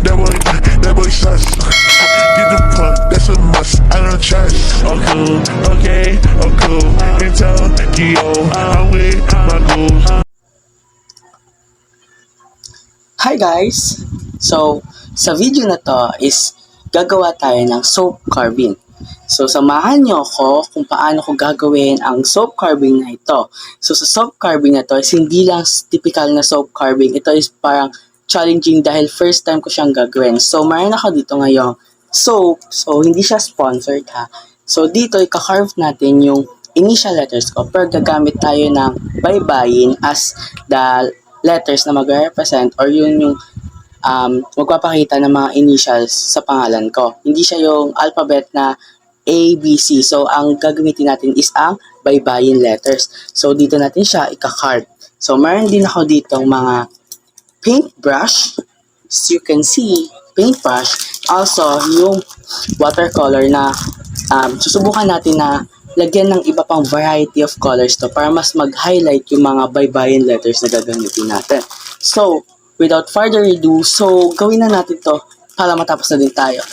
that boy sus. Get the fuck, that's a must. I don't trust. Oh cool, okay, oh cool. In Tokyo, I'm with my goals. Hi guys! So, sa video na to is gagawa tayo ng soap carving. So, samahan nyo ako kung paano ko gagawin ang soap carving na ito. So, sa soap carving na to is hindi lang typical na soap carving. Ito is parang challenging dahil first time ko siyang gagawin. So, mayroon ako dito ngayong soap. So, hindi siya sponsored ha. So, dito ika-carve natin yung initial letters ko. Pero gagamit tayo ng baybayin as the letters na mag-represent or yun yung magpapakita ng mga initials sa pangalan ko. Hindi siya yung alphabet na A, B, C. So, ang gagamitin natin is ang baybayin letters. So, dito natin siya ika-carve. So, meron din ako ditong mga paintbrush. As you can see, paintbrush. Also, yung watercolor na susubukan natin na lagyan ng iba pang variety of colors to para mas mag-highlight yung mga baybayin letters na gagamitin natin. So, without further ado, so gawin na natin to para matapos na din tayo.